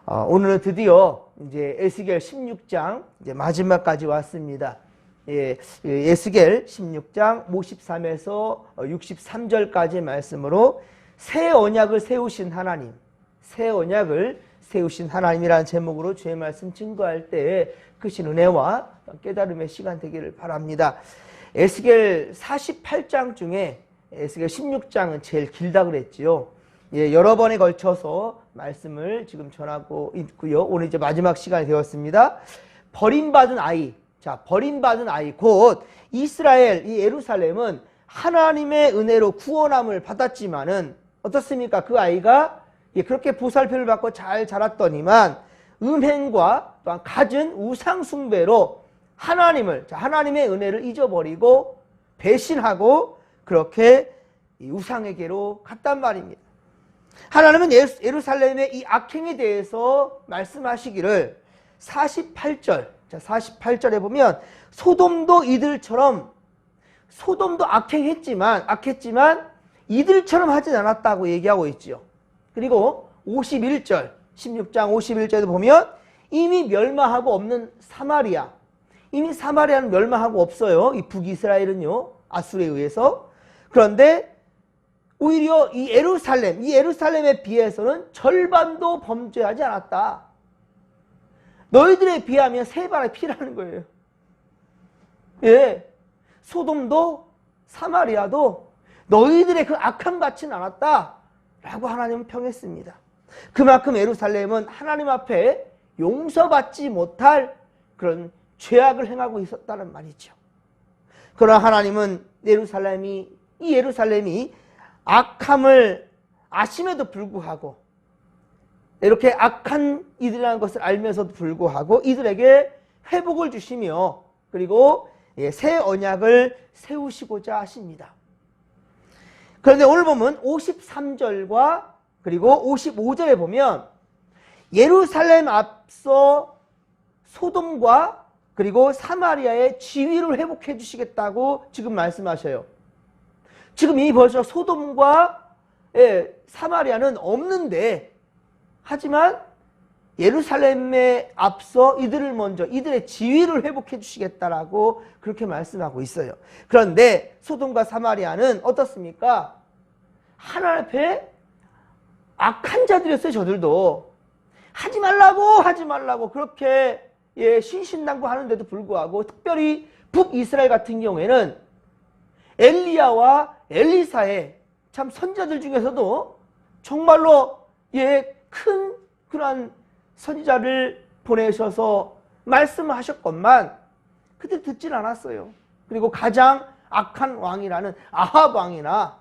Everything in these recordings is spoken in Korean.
오늘은 드디어 이제 에스겔 16장 이제 마지막까지 왔습니다. 예, 에스겔 16장 53에서 63절까지의 말씀으로 새 언약을 세우신 하나님, 새 언약을 세우신 하나님이라는 제목으로 주의 말씀 증거할 때에 크신 은혜와 깨달음의 시간 되기를 바랍니다. 에스겔 48장 중에 에스겔 16장은 제일 길다 그랬지요. 예, 여러 번에 걸쳐서 말씀을 지금 전하고 있고요. 오늘 이제 마지막 시간이 되었습니다. 버림받은 아이. 자, 버림받은 아이. 곧 이스라엘, 이 예루살렘은 하나님의 은혜로 구원함을 받았지만은 어떻습니까? 그 아이가 그렇게 보살펴를 받고 잘 자랐더니만 음행과 또한 갖은 우상숭배로 하나님의 은혜를 잊어버리고 배신하고 그렇게 우상에게로 갔단 말입니다. 하나님은 예루살렘의 이 악행에 대해서 말씀하시기를 48절, 자 48절에 보면 소돔도 이들처럼 소돔도 악했지만 이들처럼 하진 않았다고 얘기하고 있지요. 그리고 51절, 16장 51절에 보면 이미 멸망하고 없는 사마리아, 이미 사마리아는 멸망하고 없어요. 이 북이스라엘은요, 아수르에 의해서. 그런데 오히려 이 예루살렘에 비해서는 절반도 범죄하지 않았다. 너희들에 비하면 세 발의 피라는 거예요. 예, 소돔도 사마리아도 너희들의 그 악함 같지는 않았다 라고 하나님은 평했습니다. 그만큼 예루살렘은 하나님 앞에 용서받지 못할 그런 죄악을 행하고 있었다는 말이죠. 그러나 하나님은 이 예루살렘이 악함을 아심에도 불구하고 이렇게 악한 이들이라는 것을 알면서도 불구하고 이들에게 회복을 주시며 그리고 새 언약을 세우시고자 하십니다. 그런데 오늘 보면 53절과 그리고 55절에 보면 예루살렘 앞서 소돔과 그리고 사마리아의 지위를 회복해 주시겠다고 지금 말씀하셔요. 지금 이미 벌써 소돔과 사마리아는 없는데 하지만 예루살렘에 앞서 이들의 지위를 회복해 주시겠다라고 그렇게 말씀하고 있어요. 그런데 소돔과 사마리아는 어떻습니까? 하나님 앞에 악한 자들이었어요. 저들도 하지 말라고 그렇게 신신당부하는데도 불구하고 특별히 북이스라엘 같은 경우에는 엘리야와 엘리사의 참 선지자들 중에서도 정말로 큰 그러한 선지자를 보내셔서 말씀하셨건만 그들 듣질 않았어요. 그리고 가장 악한 왕이라는 아합 왕이나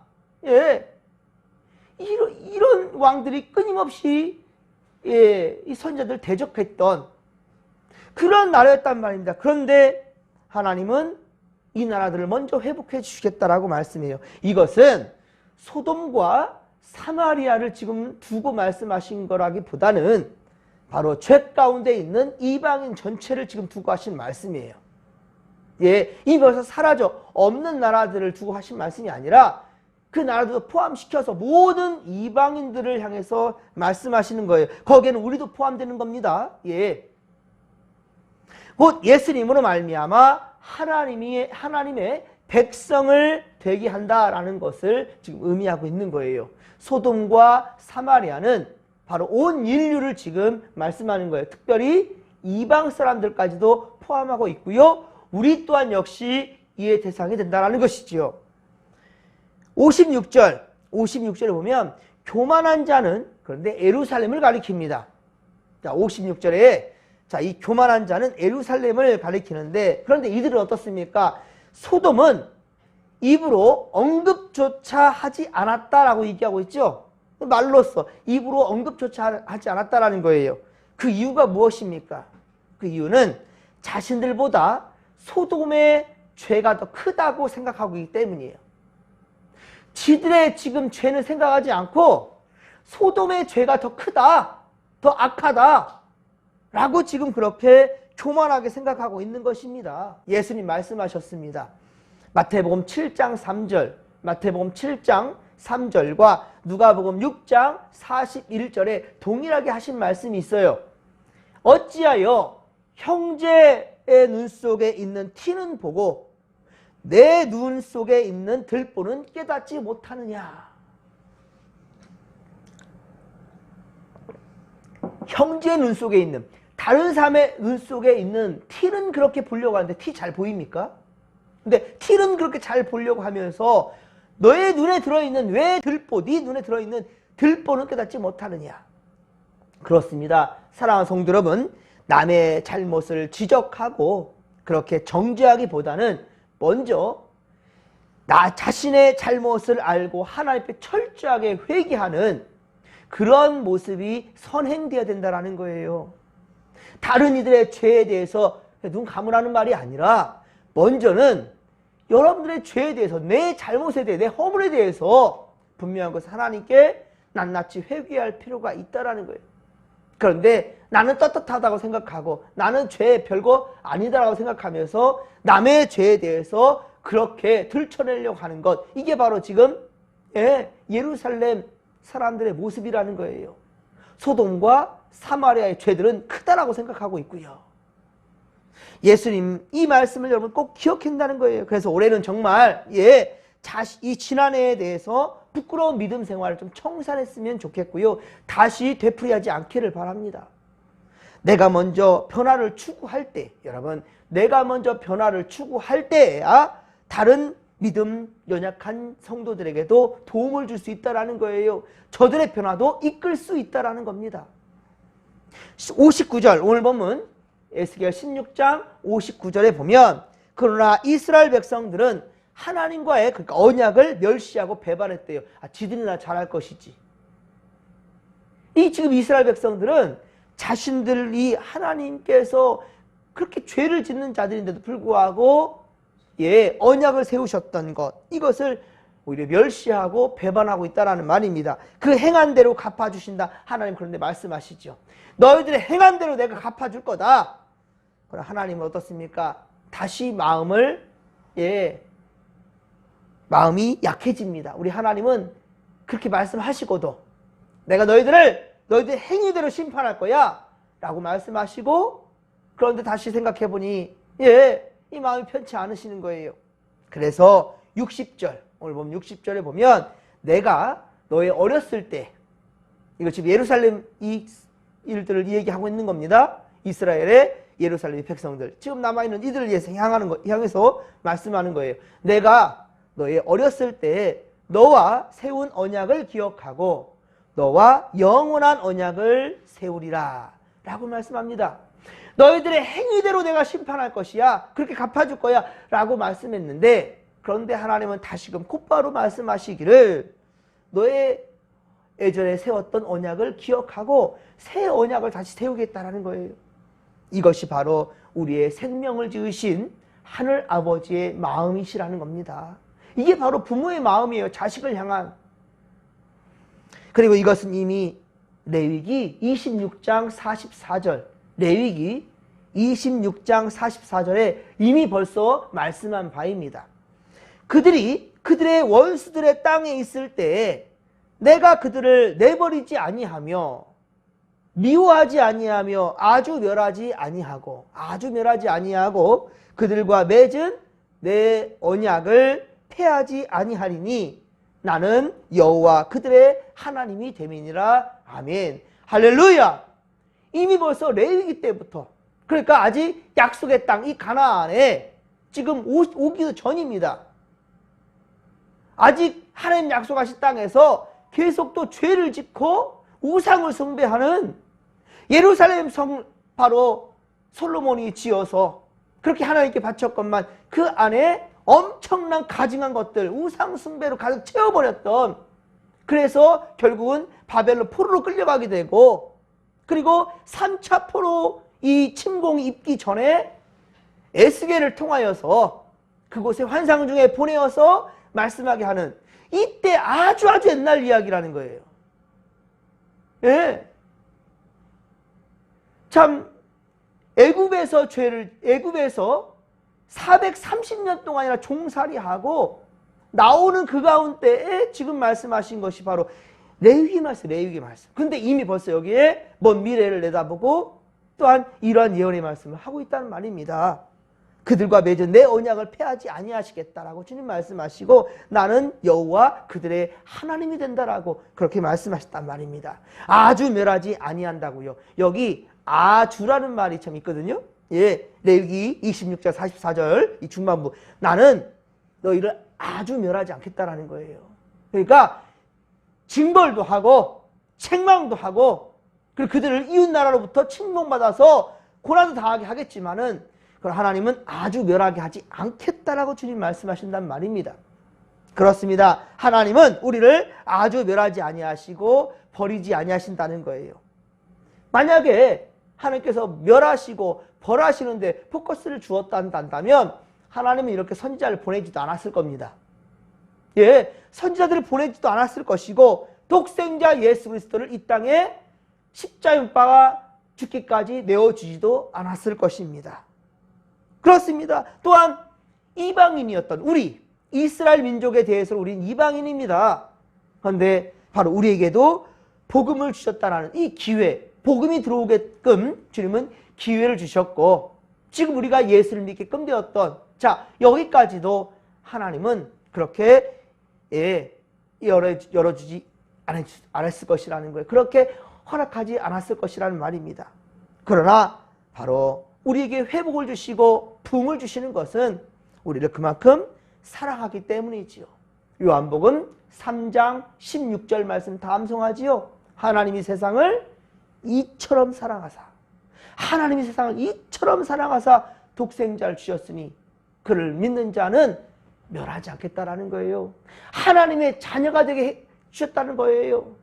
이런 왕들이 끊임없이 이 선지자들 대적했던 그런 나라였단 말입니다. 그런데 하나님은 이 나라들을 먼저 회복해 주시겠다라고 말씀해요. 이것은 소돔과 사마리아를 지금 두고 말씀하신 거라기보다는 바로 죄 가운데 있는 이방인 전체를 지금 두고 하신 말씀이에요. 이미 벌써 사라져 없는 나라들을 두고 하신 말씀이 아니라 그 나라들도 포함시켜서 모든 이방인들을 향해서 말씀하시는 거예요. 거기에는 우리도 포함되는 겁니다. 곧 예수님으로 말미암아 하나님의 백성을 되게 한다라는 것을 지금 의미하고 있는 거예요. 소돔과 사마리아는 바로 온 인류를 지금 말씀하는 거예요. 특별히 이방 사람들까지도 포함하고 있고요. 우리 또한 역시 이의 대상이 된다는 것이지요. 56절에 보면 교만한 자는 그런데 예루살렘을 가리킵니다. 자, 56절에 이 교만한 자는 예루살렘을 가리키는데 그런데 이들은 어떻습니까? 소돔은 입으로 언급조차 하지 않았다라고 얘기하고 있죠. 말로써 입으로 언급조차 하지 않았다라는 거예요. 그 이유가 무엇입니까? 그 이유는 자신들보다 소돔의 죄가 더 크다고 생각하고 있기 때문이에요. 지들의 지금 죄는 생각하지 않고 소돔의 죄가 더 크다, 더 악하다 라고 지금 그렇게 교만하게 생각하고 있는 것입니다. 예수님 말씀하셨습니다. 마태복음 7장 3절, 마태복음 7장 3절과 누가복음 6장 41절에 동일하게 하신 말씀이 있어요. 어찌하여 형제의 눈 속에 있는 티는 보고 내 눈 속에 있는 들보는 깨닫지 못하느냐. 형제의 눈 속에 있는, 다른 사람의 눈 속에 있는 티는 그렇게 보려고 하는데 티 잘 보입니까? 근데 티는 그렇게 잘 보려고 하면서 너의 눈에 들어있는 왜 들보, 네 눈에 들어있는 들보는 깨닫지 못하느냐. 그렇습니다. 사랑하는 성도 여러분, 남의 잘못을 지적하고 그렇게 정죄하기보다는 먼저 나 자신의 잘못을 알고 하나님 앞에 철저하게 회개하는 그런 모습이 선행되어야 된다는 거예요. 다른 이들의 죄에 대해서 눈 감으라는 말이 아니라 먼저는 여러분들의 죄에 대해서, 내 잘못에 대해, 내 허물에 대해서 분명한 것을 하나님께 낱낱이 회개할 필요가 있다는 거예요. 그런데 나는 떳떳하다고 생각하고 나는 죄 별거 아니다라고 생각하면서 남의 죄에 대해서 그렇게 들춰내려고 하는 것, 이게 바로 지금 예루살렘 사람들의 모습이라는 거예요. 소돔과 사마리아의 죄들은 크다라고 생각하고 있고요. 예수님 이 말씀을 여러분 꼭 기억한다는 거예요. 그래서 올해는 정말 이 지난해에 대해서 부끄러운 믿음 생활을 좀 청산했으면 좋겠고요. 다시 되풀이하지 않기를 바랍니다. 내가 먼저 변화를 추구할 때, 여러분, 내가 먼저 변화를 추구할 때야 다른 믿음 연약한 성도들에게도 도움을 줄 수 있다는 거예요. 저들의 변화도 이끌 수 있다는 겁니다. 59절, 오늘 본문 에스겔 16장 59절에 보면, 그러나 이스라엘 백성들은 하나님과의, 그러니까 언약을 멸시하고 배반했대요. 지들이나 잘할 것이지. 이 지금 이스라엘 백성들은 자신들이 하나님께서 그렇게 죄를 짓는 자들인데도 불구하고 언약을 세우셨던 것, 이것을 오히려 멸시하고 배반하고 있다는 말입니다. 그 행한 대로 갚아주신다. 하나님 그런데 말씀하시죠. 너희들의 행한 대로 내가 갚아줄 거다. 그럼 하나님은 어떻습니까? 다시 마음이 약해집니다. 우리 하나님은 그렇게 말씀하시고도 내가 너희들의 행위대로 심판할 거야 라고 말씀하시고, 그런데 다시 생각해보니 이 마음이 편치 않으시는 거예요. 그래서 60절, 오늘 보면 60절에 보면, 내가 너의 어렸을 때, 이거 지금 예루살렘 이 일들을 얘기하고 있는 겁니다. 이스라엘의 예루살렘 백성들, 지금 남아있는 이들을 위해서 향해서 말씀하는 거예요. 내가 너의 어렸을 때 너와 세운 언약을 기억하고 너와 영원한 언약을 세우리라 라고 말씀합니다. 너희들의 행위대로 내가 심판할 것이야, 그렇게 갚아줄 거야 라고 말씀했는데, 그런데 하나님은 다시금 곧바로 말씀하시기를 너의 예전에 세웠던 언약을 기억하고 새 언약을 다시 세우겠다라는 거예요. 이것이 바로 우리의 생명을 지으신 하늘 아버지의 마음이시라는 겁니다. 이게 바로 부모의 마음이에요. 자식을 향한. 그리고 이것은 이미 레위기 26장 44절, 레위기 26장 44절에 이미 벌써 말씀한 바입니다. 그들의 원수들의 땅에 있을 때 내가 그들을 내버리지 아니하며 미워하지 아니하며 아주 멸하지 아니하고 그들과 맺은 내 언약을 폐하지 아니하리니 나는 여호와 그들의 하나님이 됨이니라. 아멘. 할렐루야. 이미 벌써 레위기 때부터, 그러니까 아직 약속의 땅, 이 가나안에 지금 오기도 전입니다. 아직 하나님 약속하신 땅에서 계속 또 죄를 짓고 우상을 숭배하는 예루살렘 성, 바로 솔로몬이 지어서 그렇게 하나님께 바쳤건만 그 안에 엄청난 가증한 것들, 우상 숭배로 가득 채워버렸던, 그래서 결국은 바벨론 포로로 끌려가게 되고, 그리고 3차 포로 이 침공이 있기 전에 에스겔을 통하여서 그곳에 환상 중에 보내어서 말씀하게 하는, 이때 아주 옛날 이야기라는 거예요. 참 애굽에서 430년 동안이나 종살이하고 나오는 그 가운데에 지금 말씀하신 것이 바로 레위기 말씀, 레위기 말씀. 근데 이미 벌써 여기에 먼 미래를 내다보고 또한 이러한 예언의 말씀을 하고 있다는 말입니다. 그들과 맺은 내 언약을 폐하지 아니하시겠다라고 주님 말씀하시고 나는 여호와 그들의 하나님이 된다라고 그렇게 말씀하셨단 말입니다. 아주 멸하지 아니한다고요. 여기 아주라는 말이 참 있거든요. 예, 레위기 26장 44절 이 중반부 나는 너희를 아주 멸하지 않겠다라는 거예요. 그러니까 징벌도 하고 책망도 하고 그리고 그들을 이웃 나라로부터 침공받아서 고난도 당하게 하겠지만은 그럼 하나님은 아주 멸하게 하지 않겠다라고 주님 말씀하신단 말입니다. 그렇습니다. 하나님은 우리를 아주 멸하지 아니하시고 버리지 아니하신다는 거예요. 만약에 하나님께서 멸하시고 벌하시는데 포커스를 주었다 한다면 하나님은 이렇게 선지자를 보내지도 않았을 겁니다. 예, 선지자들을 보내지도 않았을 것이고 독생자 예수 그리스도를 이 땅에 십자가에 못 박아 죽기까지 내어주지도 않았을 것입니다. 그렇습니다. 또한 이방인이었던 우리 이스라엘 민족에 대해서 우리는 이방인입니다. 그런데 바로 우리에게도 복음을 주셨다는 이 기회, 복음이 들어오게끔 주님은 기회를 주셨고 지금 우리가 예수를 믿게끔 되었던 자 여기까지도 하나님은 그렇게 열어주지 않았을 것이라는 거예요. 그렇게 허락하지 않았을 것이라는 말입니다. 그러나 바로 우리에게 회복을 주시고 부흥을 주시는 것은 우리를 그만큼 사랑하기 때문이지요. 요한복음 3장 16절 말씀 다 암송하지요. 하나님이 세상을 이처럼 사랑하사 하나님이 세상을 이처럼 사랑하사 독생자를 주셨으니 그를 믿는 자는 멸하지 않겠다라는 거예요. 하나님의 자녀가 되게 주셨다는 거예요.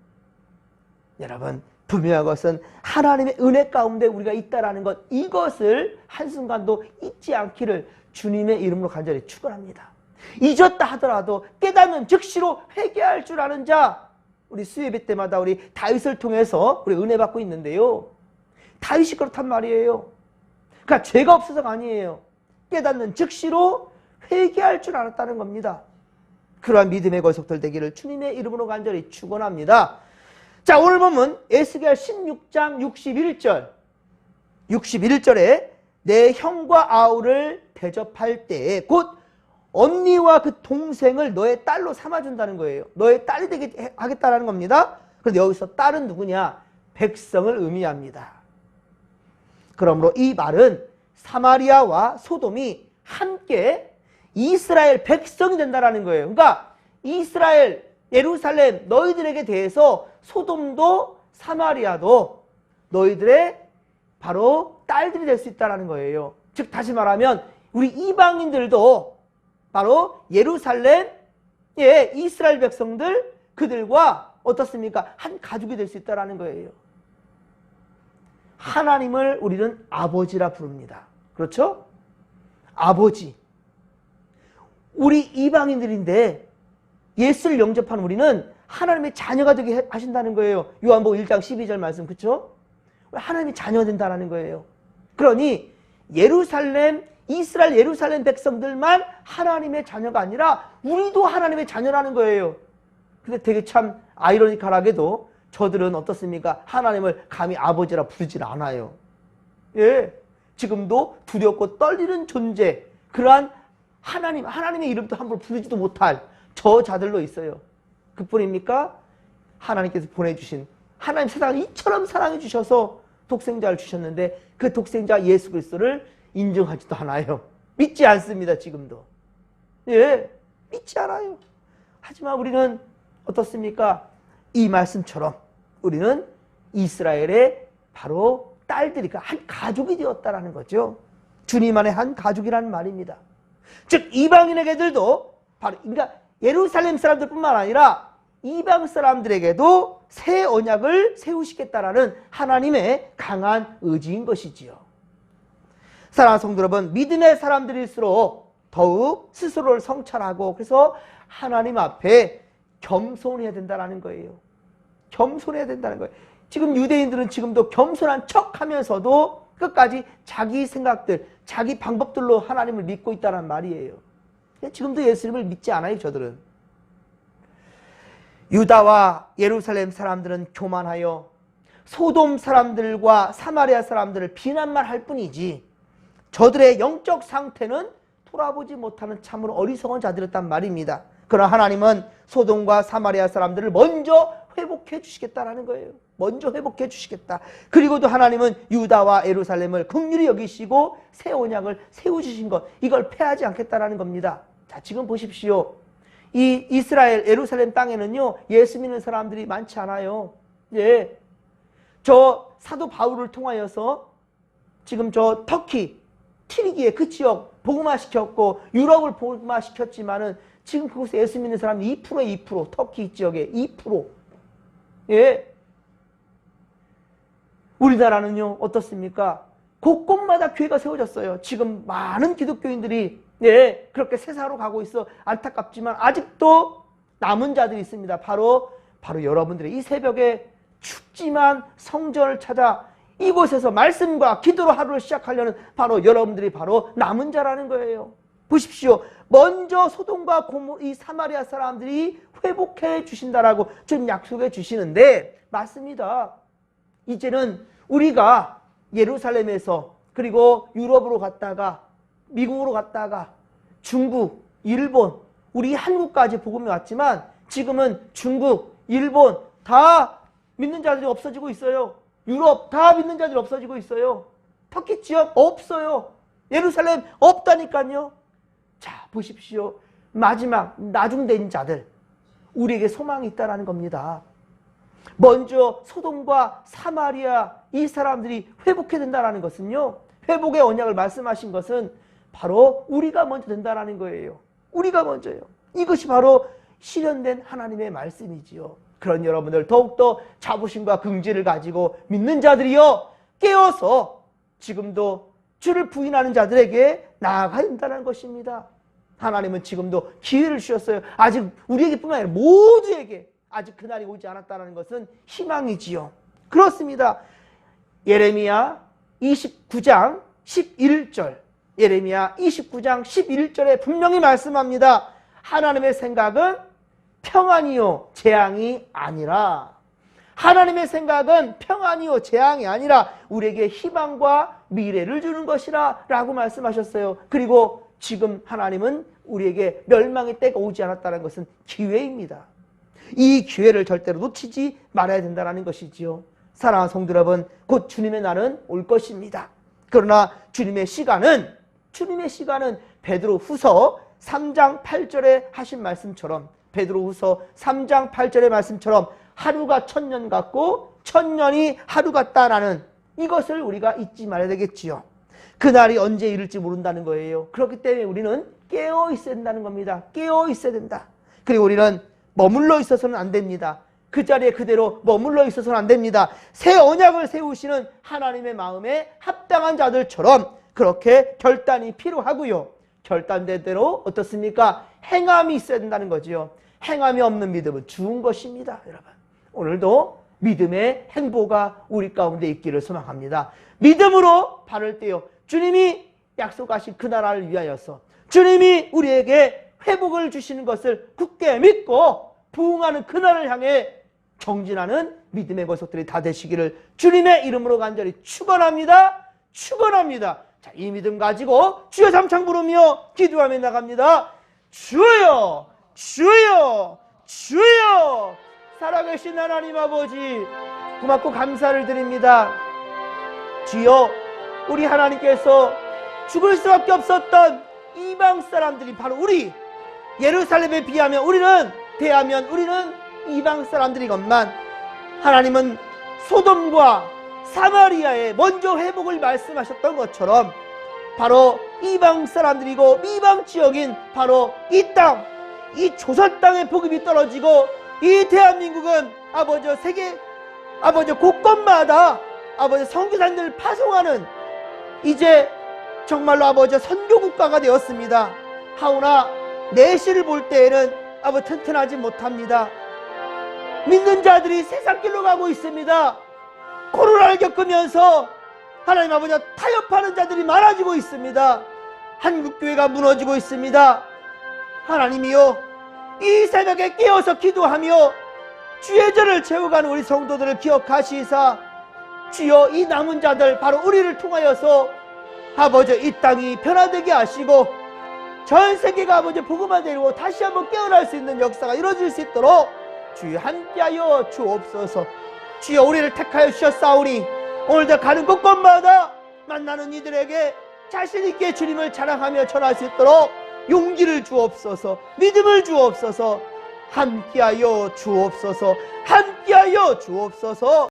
여러분 분명한 것은 하나님의 은혜 가운데 우리가 있다라는 것 이것을 한순간도 잊지 않기를 주님의 이름으로 간절히 축원합니다. 잊었다 하더라도 깨닫는 즉시로 회개할 줄 아는 자 우리 수예배 때마다 우리 다윗을 통해서 우리 은혜 받고 있는데요. 다윗이 그렇단 말이에요. 그러니까 죄가 없어서가 아니에요. 깨닫는 즉시로 회개할 줄 알았다는 겁니다. 그러한 믿음의 거속들 되기를 주님의 이름으로 간절히 축원합니다. 자 오늘 보면 에스겔 16장 61절에 내 형과 아우를 대접할 때에 곧 언니와 그 동생을 너의 딸로 삼아준다는 거예요. 너의 딸이 되게 하겠다는 겁니다. 그런데 여기서 딸은 누구냐? 백성을 의미합니다. 그러므로 이 말은 사마리아와 소돔이 함께 이스라엘 백성이 된다는 거예요. 그러니까 이스라엘, 예루살렘 너희들에게 대해서 소돔도 사마리아도 너희들의 바로 딸들이 될 수 있다는 거예요. 즉 다시 말하면 우리 이방인들도 바로 예루살렘 이스라엘 백성들 그들과 어떻습니까? 한 가족이 될 수 있다는 거예요. 하나님을 우리는 아버지라 부릅니다. 그렇죠? 아버지. 우리 이방인들인데 예수를 영접한 우리는 하나님의 자녀가 되게 하신다는 거예요. 요한복음 1장 12절 말씀 그렇죠? 하나님의 자녀가 된다는 거예요. 그러니 예루살렘 이스라엘 예루살렘 백성들만 하나님의 자녀가 아니라 우리도 하나님의 자녀라는 거예요. 근데 되게 참 아이러니컬하게도 저들은 어떻습니까? 하나님을 감히 아버지라 부르질 않아요. 예, 지금도 두렵고 떨리는 존재 그러한 하나님의 이름도 함부로 부르지도 못할 저 자들로 있어요. 그뿐입니까? 하나님께서 보내주신 하나님 세상을 이처럼 사랑해 주셔서 독생자를 주셨는데 그 독생자 예수 그리스도를 인정하지도 않아요. 믿지 않습니다. 지금도. 예, 믿지 않아요. 하지만 우리는 어떻습니까? 이 말씀처럼 우리는 이스라엘의 바로 딸들이 한 가족이 되었다라는 거죠. 주님 안에 한 가족이라는 말입니다. 즉 이방인에게들도 바로 그러니까 예루살렘 사람들뿐만 아니라 이방 사람들에게도 새 언약을 세우시겠다라는 하나님의 강한 의지인 것이지요. 사랑하는 성도 여러분, 믿음의 사람들일수록 더욱 스스로를 성찰하고 그래서 하나님 앞에 겸손해야 된다는 거예요. 겸손해야 된다는 거예요. 지금 유대인들은 지금도 겸손한 척하면서도 끝까지 자기 생각들, 자기 방법들로 하나님을 믿고 있다는 말이에요. 지금도 예수님을 믿지 않아요, 저들은. 유다와 예루살렘 사람들은 교만하여 소돔 사람들과 사마리아 사람들을 비난만 할 뿐이지 저들의 영적 상태는 돌아보지 못하는 참으로 어리석은 자들이었단 말입니다. 그러나 하나님은 소돔과 사마리아 사람들을 먼저 회복해 주시겠다라는 거예요. 먼저 회복해 주시겠다. 그리고도 하나님은 유다와 예루살렘을 긍휼히 여기시고 새 언약을 세워주신 것, 이걸 패하지 않겠다라는 겁니다. 자, 지금 보십시오. 이 이스라엘 예루살렘 땅에는요, 예수 믿는 사람들이 많지 않아요. 예. 저 사도 바울을 통하여서 지금 저 터키, 튀르기예 그 지역 복음화시켰고 유럽을 복음화시켰지만은 지금 그곳에 예수 믿는 사람이 2%에 2%, 터키 지역에 2%. 예. 우리나라는요, 어떻습니까? 곳곳마다 교회가 세워졌어요. 지금 많은 기독교인들이 예, 그렇게 세상으로 가고 있어 안타깝지만 아직도 남은 자들이 있습니다. 바로 여러분들의 이 새벽에 춥지만 성전을 찾아 이곳에서 말씀과 기도로 하루를 시작하려는 바로 여러분들이 바로 남은 자라는 거예요. 보십시오. 먼저 소돔과 고모라 이 사마리아 사람들이 회복해 주신다라고 지금 약속해 주시는데 맞습니다. 이제는 우리가 예루살렘에서 그리고 유럽으로 갔다가 미국으로 갔다가 중국, 일본, 우리 한국까지 복음이 왔지만 지금은 중국, 일본 다 믿는 자들이 없어지고 있어요. 유럽 다 믿는 자들이 없어지고 있어요. 터키 지역 없어요. 예루살렘 없다니까요. 자, 보십시오. 마지막 나중된 자들, 우리에게 소망이 있다는 겁니다. 먼저 소돔과 사마리아 이 사람들이 회복해야 된다는 것은요, 회복의 언약을 말씀하신 것은 바로 우리가 먼저 된다는 거예요. 우리가 먼저요. 이것이 바로 실현된 하나님의 말씀이지요. 그런 여러분들 더욱더 자부심과 긍지를 가지고 믿는 자들이여 깨어서 지금도 주를 부인하는 자들에게 나아가야 된다는 것입니다. 하나님은 지금도 기회를 주셨어요. 아직 우리에게뿐만 아니라 모두에게 아직 그날이 오지 않았다는 것은 희망이지요. 그렇습니다. 예레미야 29장 11절 예레미야 29장 11절에 분명히 말씀합니다. 하나님의 생각은 평안이요 재앙이 아니라, 하나님의 생각은 평안이요 재앙이 아니라 우리에게 희망과 미래를 주는 것이라 라고 말씀하셨어요. 그리고 지금 하나님은 우리에게 멸망의 때가 오지 않았다는 것은 기회입니다. 이 기회를 절대로 놓치지 말아야 된다는 것이지요. 사랑하는 성도 여러분, 곧 주님의 날은 올 것입니다. 그러나 주님의 시간은 베드로후서 3장 8절에 하신 말씀처럼, 베드로후서 3장 8절의 말씀처럼 하루가 1000년 같고 1000년이 하루 같다라는 이것을 우리가 잊지 말아야 되겠지요. 그날이 언제 이를지 모른다는 거예요. 그렇기 때문에 우리는 깨어 있어야 된다는 겁니다. 깨어 있어야 된다. 그리고 우리는 머물러 있어서는 안 됩니다. 그 자리에 그대로 머물러 있어서는 안 됩니다. 새 언약을 세우시는 하나님의 마음에 합당한 자들처럼 그렇게 결단이 필요하고요. 결단된 대로 어떻습니까? 행함이 있어야 된다는 거지요. 행함이 없는 믿음은 죽은 것입니다. 여러분, 오늘도 믿음의 행보가 우리 가운데 있기를 소망합니다. 믿음으로 발을 떼어 주님이 약속하신 그 나라를 위하여서 주님이 우리에게 회복을 주시는 것을 굳게 믿고 부응하는 그날을 향해 정진하는 믿음의 거석들이 다 되시기를 주님의 이름으로 간절히 축원합니다. 축원합니다. 자, 이 믿음 가지고 주여 삼창 부르며 기도하며 나갑니다. 주여, 주여, 주여. 살아계신 하나님 아버지, 고맙고 감사를 드립니다. 주여, 우리 하나님께서 죽을 수밖에 없었던 이방 사람들이 바로 우리 예루살렘에 비하면 우리는 이방 사람들이건만 하나님은 소돔과 사마리아에 먼저 회복을 말씀하셨던 것처럼 바로 이방 사람들이고 이방 지역인 바로 이 땅, 이 조선 땅에 복음이 떨어지고 이 대한민국은 아버지 세계 아버지 곳곳마다 아버지 선교사님들을 파송하는 이제 정말로 아버지 선교국가가 되었습니다. 하오나 내실을 볼 때에는 아버지 튼튼하지 못합니다. 믿는 자들이 세상길로 가고 있습니다. 코로나를 겪으면서 하나님 아버지 타협하는 자들이 많아지고 있습니다. 한국교회가 무너지고 있습니다. 하나님이여, 이 새벽에 깨어서 기도하며 주의 전을 채워가는 우리 성도들을 기억하시사 주여 이 남은 자들 바로 우리를 통하여서 아버지 이 땅이 변화되게 하시고 전 세계가 아버지 복음화 되고 다시 한번 깨어날 수 있는 역사가 이루어질 수 있도록 주여 함께하여 주옵소서. 주여 우리를 택하여 주셨사오니 오늘도 가는 곳곳마다 만나는 이들에게 자신 있게 주님을 자랑하며 전할 수 있도록 용기를 주옵소서. 믿음을 주옵소서. 함께하여 주옵소서. 함께하여 주옵소서.